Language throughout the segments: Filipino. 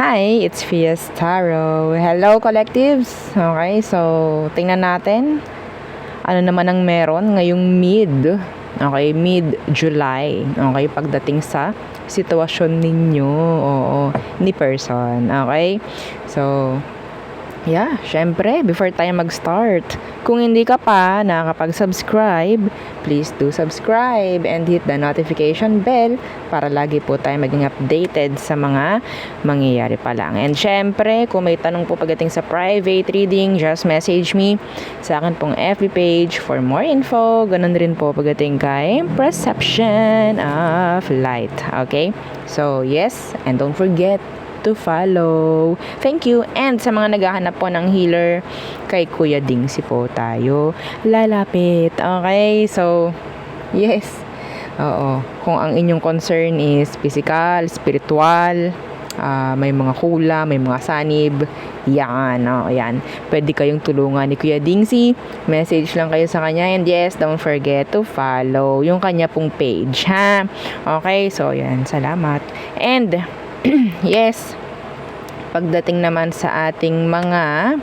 Hi, it's Fias Taro. Hello, collectives. Okay, so tingnan natin ano naman ang meron ngayong mid-July. Okay, pagdating sa sitwasyon ninyo, ni person. Okay, so yeah, syempre, before tayo mag-start, kung hindi ka pa nakakapag-subscribe, please do subscribe and hit the notification bell para lagi po tayo maging updated sa mga mangyayari pa lang. And syempre, kung may tanong po pagdating sa private reading, just message me sa akin pong FB page for more info. Ganun rin po pagdating kay Perception of Light. Okay? So, yes, and don't forget to follow. Thank you. And sa mga naghahanap po ng healer, kay Kuya Dingsi po tayo lalapit. Okay, so yes. Oo. Kung ang inyong concern is physical, spiritual, may mga kula, may mga sanib, yan, yan. Pwede kayong tulungan ni Kuya Dingsi. Message lang kayo sa kanya. And yes, don't forget to follow yung kanya pong page, ha? Okay, so yan. Salamat. And yes, pagdating naman sa ating mga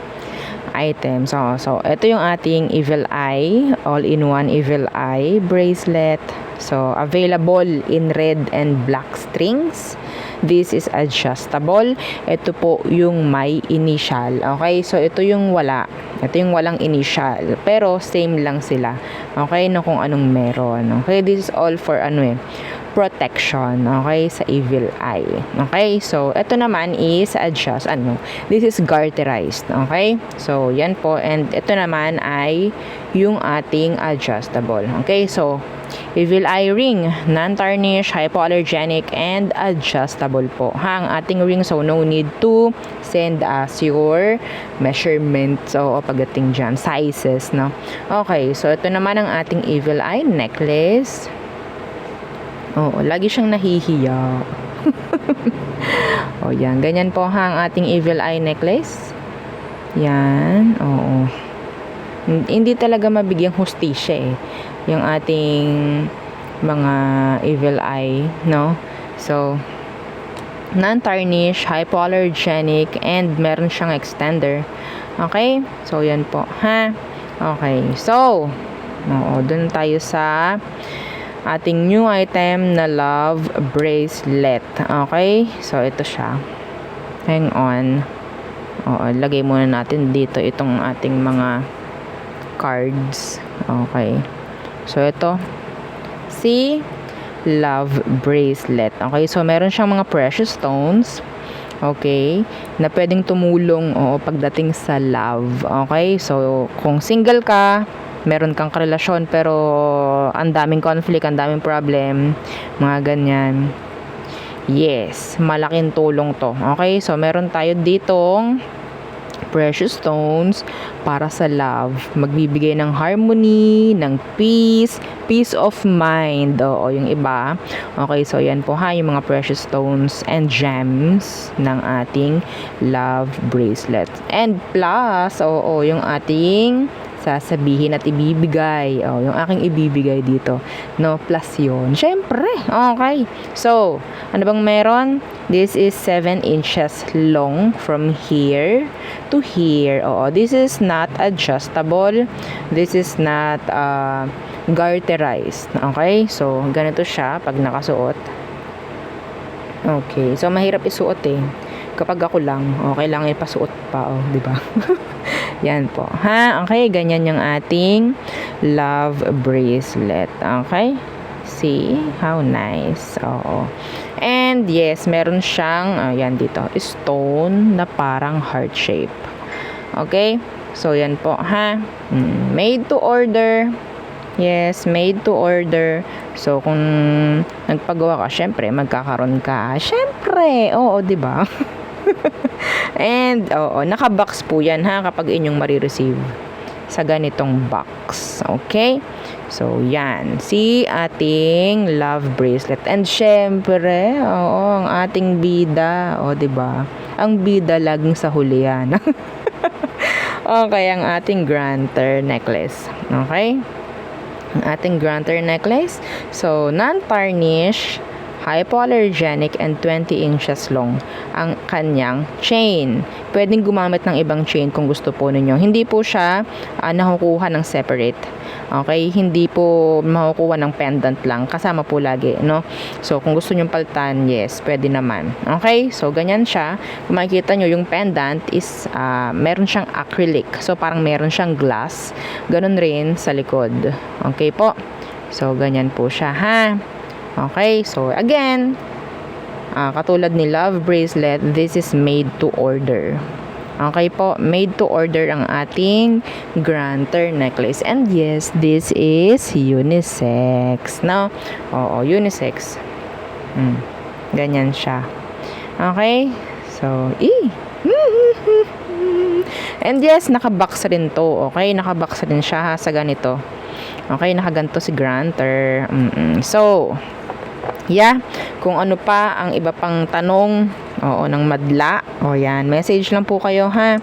items, so ito yung ating Evil Eye, all-in-one Evil Eye bracelet. So available in red and black strings. This is adjustable. Ito po yung may initial. Okay, so ito yung wala. Ito yung walang initial, pero same lang sila. Okay, no, kung anong meron. Okay, this is all for protection, okay, sa Evil Eye. Okay, so ito naman is this is garterized. Okay, so yan po, and ito naman ay yung ating adjustable. Okay, so Evil Eye ring, non-tarnish, hypoallergenic, and adjustable po. Ang ating ring, so no need to send us your measurements o pagdating dyan, sizes, no? Okay, so ito naman ang ating Evil Eye necklace. Oo, lagi siyang nahihiya. O, yan. Ganyan po ang ating Evil Eye necklace. Yan. Oo. Hindi talaga mabigyang hustisya yung ating mga Evil Eye, no? So, non-tarnish, hypoallergenic, and meron siyang extender. Okay? So, yan po, ha? Okay. So, dun tayo sa ating new item na love bracelet. Okay? So, ito siya. Hang on. Lagay muna natin dito itong ating mga cards. Okay. So, ito. Si love bracelet. Okay? So, meron siyang mga precious stones. Okay? Na pwedeng tumulong pagdating sa love. Okay? So, kung single ka, meron kang karelasyon pero ang daming conflict, ang daming problem, mga ganyan. Yes, malaking tulong to. Okay, so meron tayo ditong precious stones para sa love. Magbibigay ng harmony, ng peace of mind. Yung iba. Okay, so yan po ha, yung mga precious stones and gems ng ating love bracelet. And plus, yung ating sasabihin at ibibigay. Yung aking ibibigay dito. No, plus yun. Syempre. Okay. So, ano bang meron? This is 7 inches long from here to here. This is not adjustable. This is not garterized. Okay? So, ganito siya pag nakasuot. Okay. So, mahirap isuot kapag ako lang, kailangan ipasuot pa, di ba? Yan po. Ha? Okay, ganyan yung ating love bracelet. Okay? See? How nice. And yes, meron siyang, yan dito, stone na parang heart shape. Okay? So, yan po, ha? Made to order. Yes, made to order. So, kung nagpagawa ka, syempre, magkakaroon ka. Syempre, di ba? And, naka-box po yan, ha, kapag inyong marireceive sa ganitong box. Okay? So, yan. Si ating love bracelet. And, syempre, ang ating bida. Diba? Ang bida laging sa huli yan. Okay, ang ating granter necklace. Okay? Ang ating granter necklace. So, non-tarnish, hypoallergenic and 20 inches long ang kanyang chain. Pwedeng gumamit ng ibang chain kung gusto po ninyo. Hindi po siya nakukuha ng separate. Okay? Hindi po makukuha ng pendant lang. Kasama po lagi, no? So, kung gusto nyo palitan, yes, pwede naman. Okay? So, ganyan siya. Kung makikita nyo, yung pendant is, meron siyang acrylic. So, parang meron siyang glass. Ganun rin sa likod. Okay po? So, ganyan po siya, ha? Okay? So, again, katulad ni Love Bracelet, this is made to order. Okay po, made to order ang ating Granter necklace. And yes, this is unisex. No? Oo, unisex. Ganyan siya. Okay? So, and yes, nakabox rin to. Okay? Nakabox rin siya ha, sa ganito. Okay? Nakaganto si Granter. So, yeah, kung ano pa ang iba pang tanong, ng madla, yan, message lang po kayo ha.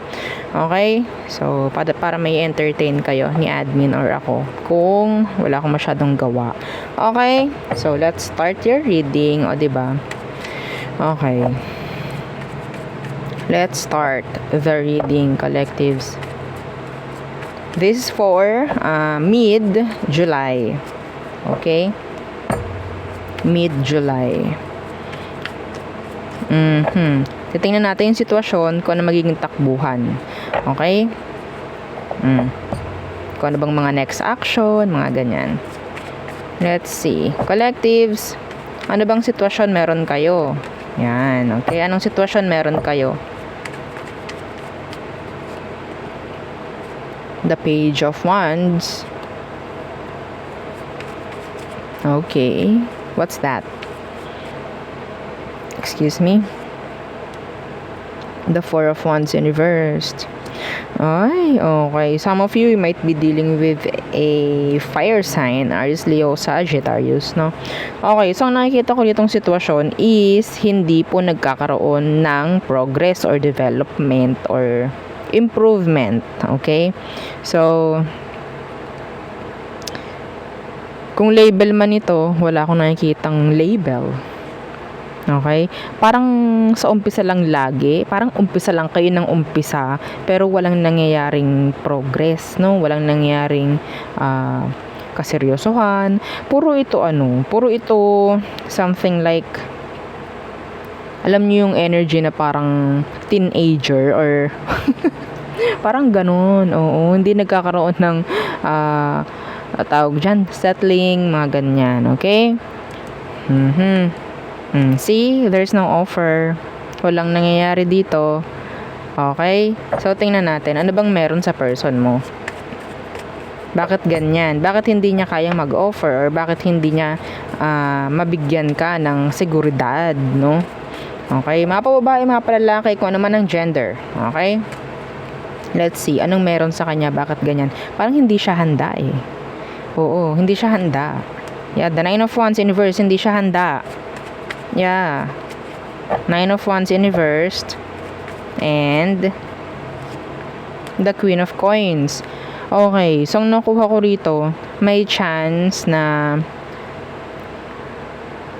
Okay? So, para may entertain kayo ni admin or ako kung wala akong masyadong gawa. Okay? So, let's start your reading, diba? Okay. Let's start the reading, collectives. This is for mid-July. Okay? Mid-July. Titingnan natin yung sitwasyon kung ano magiging takbuhan. Okay? Kung ano bang mga next action, mga ganyan. Let's see. Collectives, ano bang sitwasyon meron kayo? Yan. Okay, anong sitwasyon meron kayo? The Page of Wands. Okay. What's that? Excuse me. The Four of Wands inversed. Ay, okay. Some of you might be dealing with a fire sign, Aries, Leo, Sagittarius, no? Okay, so ang nakikita ko ditong sitwasyon is hindi po nagkakaroon ng progress or development or improvement. Okay? So, kung label man ito, wala akong nakikitang label. Okay? Parang sa umpisa lang lagi, parang umpisa lang kayo ng umpisa, pero walang nangyayaring progress, no? Walang nangyayaring kaseryosohan. Puro ito something like, alam niyo yung energy na parang teenager or parang ganun. Oo, hindi nagkakaroon ng tawag dyan, settling, mga ganyan. Okay? See, there's no offer. Walang nangyayari dito. Okay? So, tingnan natin. Ano bang meron sa person mo? Bakit ganyan? Bakit hindi niya kayang mag-offer? Or bakit hindi niya mabigyan ka ng seguridad, no? Okay? Mga pababae, mga palalaki, kung ano man ang gender. Okay? Let's see. Anong meron sa kanya? Bakit ganyan? Parang hindi siya handa eh. Oo, hindi siya handa. Yeah, the Nine of Wands inverse, hindi siya handa. Yeah. Nine of Wands inversed. And the Queen of Coins. Okay. So, ang nakuha ko rito, may chance na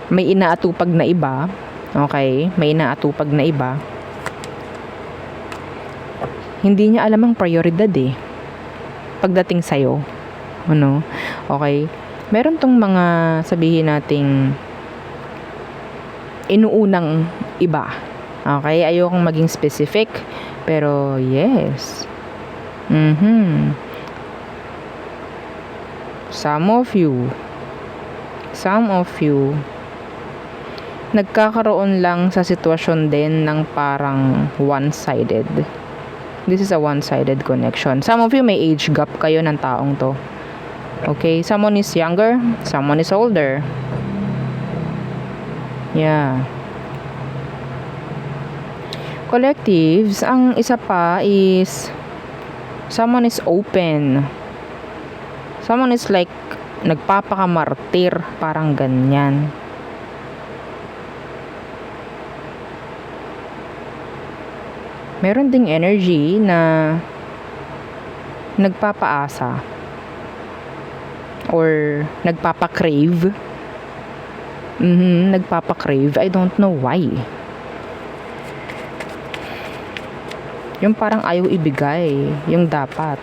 may inaatupag na iba. Okay. May inaatupag na iba. Hindi niya alam ang prioridad eh. Pagdating sa'yo. Ano? Okay. Meron tong mga sabihin nating inuunang iba. Okay? Ayokong maging specific. Pero, yes. Some of you, nagkakaroon lang sa sitwasyon din ng parang one-sided. This is a one-sided connection. Some of you, may age gap kayo ng taong to. Okay? Someone is younger, someone is older. Yeah. Collectives, ang isa pa is someone is open. Someone is like nagpapakamartir, parang ganyan. Meron ding energy na nagpapaasa or nagpapakrave Nagpapakrave. I don't know why. Yung parang ayaw ibigay. Yung dapat.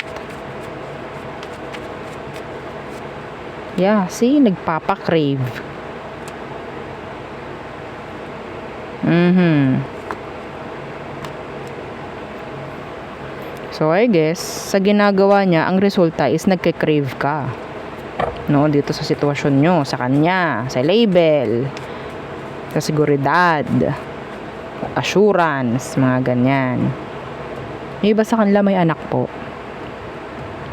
Yeah, see? Nagpapakrave. So, I guess, sa ginagawa niya, ang resulta is nagke-crave ka. No, dito sa sitwasyon nyo, sa kanya, sa label, sa seguridad, assurance, mga ganyan. May iba sa kanila may anak po.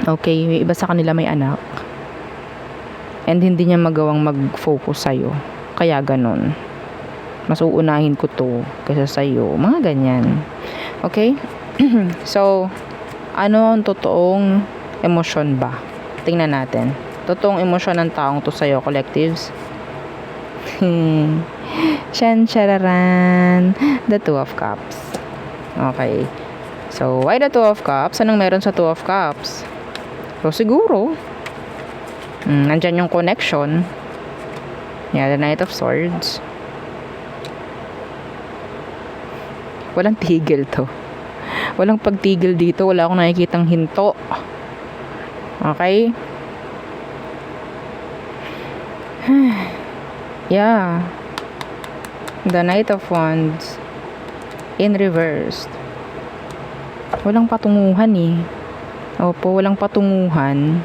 Okay, may iba sa kanila may anak. And hindi niya magawang mag-focus sa'yo. Kaya ganun. Mas uunahin ko to kaysa sa'yo. Mga ganyan. Okay? So, ano ang totoong emosyon ba? Tingnan natin. Totoong emosyon ng taong to sa'yo, collectives. Shan shararan. The Two of Cups. Okay. So, why the Two of Cups? Anong meron sa Two of Cups? So, siguro, nandyan yung connection. Yeah, the Knight of Swords. Walang tigil to. Walang pagtigil dito. Wala akong nakikitang hinto. Okay? Yeah. The Knight of Wands in reversed. Walang patunguhan eh. Opo, walang patunguhan.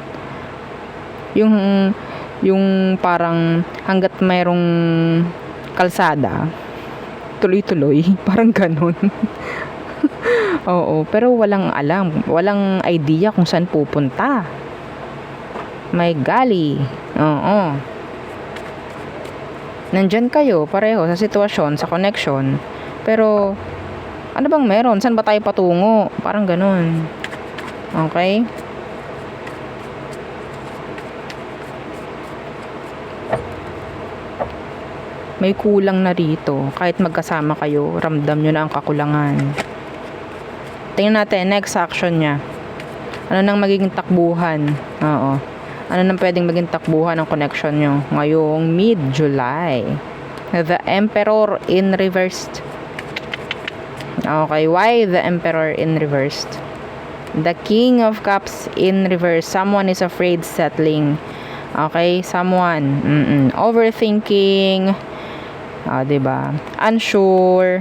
Yung parang hanggat mayroong kalsada, tuloy-tuloy. Parang ganun. Oo, pero walang alam. Walang idea kung saan pupunta. May gali. Oo. Nandyan kayo, pareho, sa sitwasyon, sa connection. Pero, ano bang meron? Saan ba tayo patungo? Parang ganun. Okay? May kulang na rito. Kahit magkasama kayo, ramdam nyo na ang kakulangan. Tingnan natin, next action niya. Ano nang magiging takbuhan? Oo. Ano nang pwedeng maging takbuhan ng connection nyo ngayong mid-July? The Emperor in reversed. Okay, why the Emperor in reversed? The King of Cups in reverse. Someone is afraid settling. Okay, someone. Overthinking. Diba? Unsure.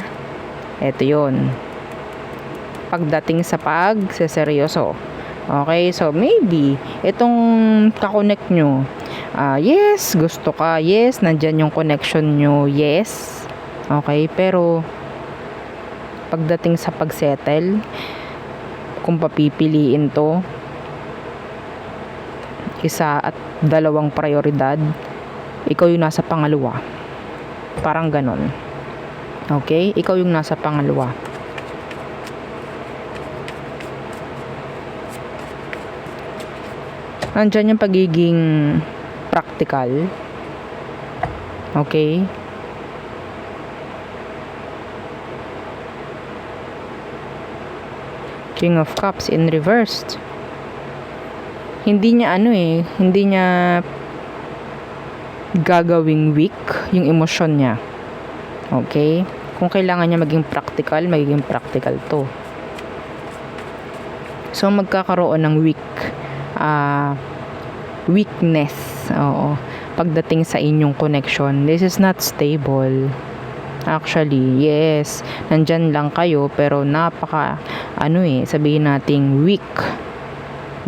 Ito yun. Pagdating sa pagseseryoso. Okay, so maybe itong kakonect nyo, yes, gusto ka, yes, nandyan yung connection nyo, yes, okay, pero pagdating sa pagsettle, kung papipiliin to, isa at dalawang prioridad, ikaw yung nasa pangalawa. Parang ganon. Okay, ikaw yung nasa pangalawa. Nandyan yung pagiging practical. Okay? King of Cups in reversed. Hindi niya hindi niya gagawing weak yung emosyon niya. Okay? Kung kailangan niya maging practical to. So, magkakaroon ng weakness. Oo. Pagdating sa inyong connection, this is not stable. Actually, yes. Nandyan lang kayo, pero napaka, sabihin nating weak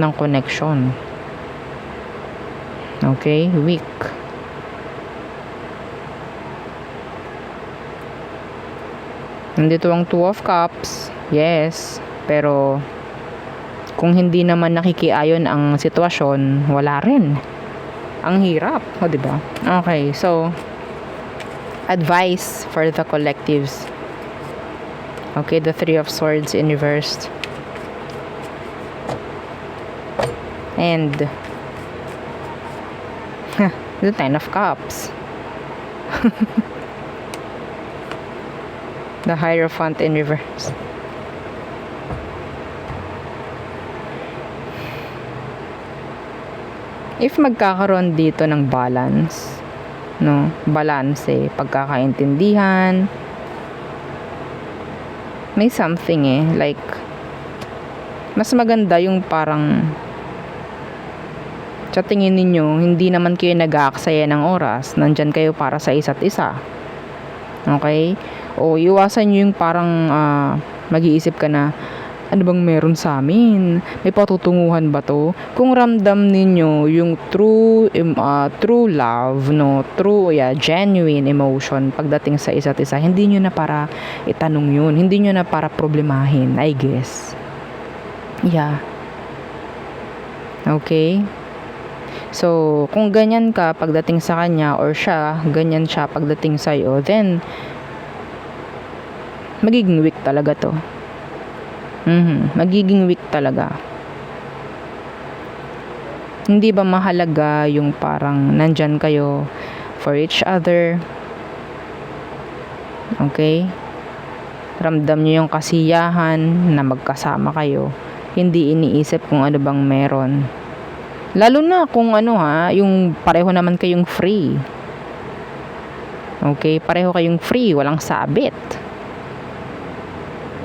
ng connection. Okay? Weak. Nandito ang Two of Cups. Yes. Pero, kung hindi naman nakikiayon ang sitwasyon, wala rin. Ang hirap, diba? Okay, so advice for the collectives. Okay, the Three of Swords in reversed. And the Ten of Cups. The Hierophant in reverse. If magkakaroon dito ng balance, no? Balanse, pagkakaintindihan. May something like mas maganda yung parang sa tingin ninyo, hindi naman kayo nag-aaksaya ng oras, nandyan kayo para sa isa't isa. Okay? O iwasan nyo yung parang mag-iisip ka na, ano bang meron sa amin? May patutunguhan ba to? Kung ramdam ninyo yung true love, no? Genuine emotion pagdating sa isa't isa, hindi nyo na para itanong yun. Hindi nyo na para problemahin, I guess. Yeah. Okay? So, kung ganyan ka pagdating sa kanya or siya, ganyan siya pagdating sa'yo, then magiging weak talaga to. Magiging weak talaga. Hindi ba mahalaga yung parang nandyan kayo for each other? Okay? Ramdam nyo yung kasiyahan na magkasama kayo. Hindi iniisip kung ano bang meron. Lalo na kung yung pareho naman kayong free. Okay? Pareho kayong free, walang sabit.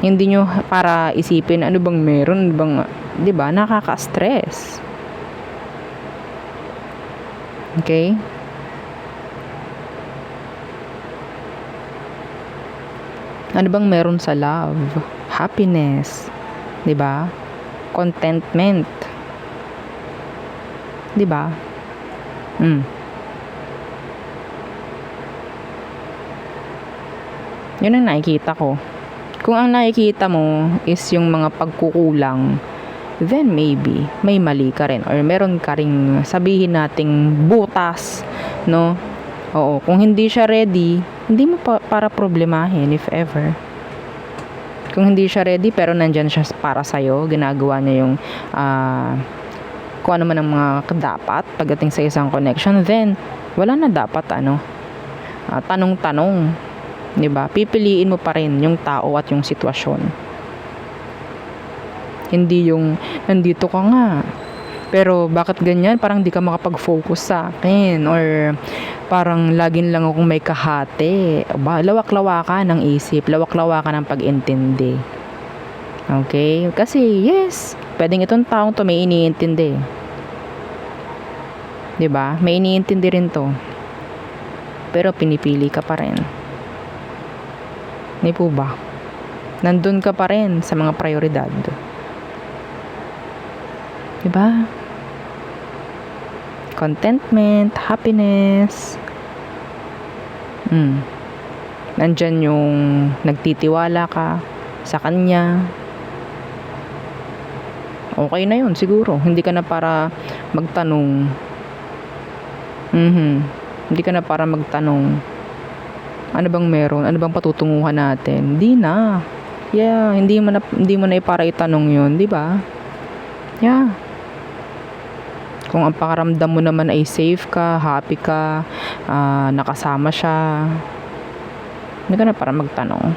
Hindi nyo para isipin ano bang meron, ano bang, 'di ba? Nakaka-stress. Okay? Ano bang meron sa love? Happiness, 'di ba? Contentment. 'Di ba? Yun ang nakikita ko. Kung ang nakikita mo is yung mga pagkukulang, then maybe may mali ka rin or meron ka ring sabihin nating butas, no? Oo, kung hindi siya ready, hindi mo para problemahin if ever. Kung hindi siya ready pero nandyan siya para sa'yo, ginagawa niya yung kung ano man ang mga dapat pagdating sa isang connection, then wala na dapat tanong-tanong. 'Di ba? Pipiliin mo pa rin yung tao at yung sitwasyon. Hindi yung nandito ka nga. Pero bakit ganyan? Parang di ka makapag-focus sa akin or parang laging lang akong may kahate. Lawak-lawakan ng isip, lawak-lawakan ng pag-intindi. Okay? Kasi yes, pwedeng itong taong to may iniintindi. 'Di ba? May iniintindi rin to. Pero pinipili ka pa rin. Hindi po ba? Nandun ka pa rin sa mga prioridad. Diba? Contentment, happiness. Nandyan yung nagtitiwala ka sa kanya. Okay na yun siguro. Hindi ka na para magtanong. Hindi ka na para magtanong. Ano bang meron? Ano bang patutunguhan natin? Hindi na. Yeah, hindi mo na para itanong 'yun, 'di ba? Yeah. Kung ang pakaramdam mo naman ay safe ka, happy ka, nakasama siya, hindi ka na para magtanong.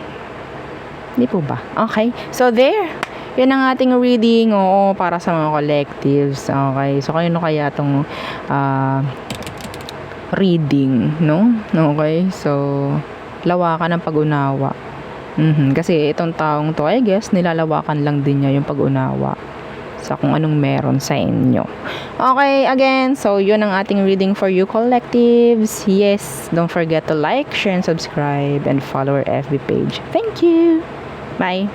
Hindi po ba? Okay. So there. Yan ang ating reading. Oo, para sa mga collectives. Okay. So kayo kaya tong reading, no? Okay, so lawakan ng pag-unawa. Kasi itong taong to, I guess, nilalawakan lang din niya yung pag-unawa sa kung anong meron sa inyo. Okay, again, so yun ang ating reading for you collectives. Yes, don't forget to like, share, and subscribe, and follow our FB page. Thank you! Bye!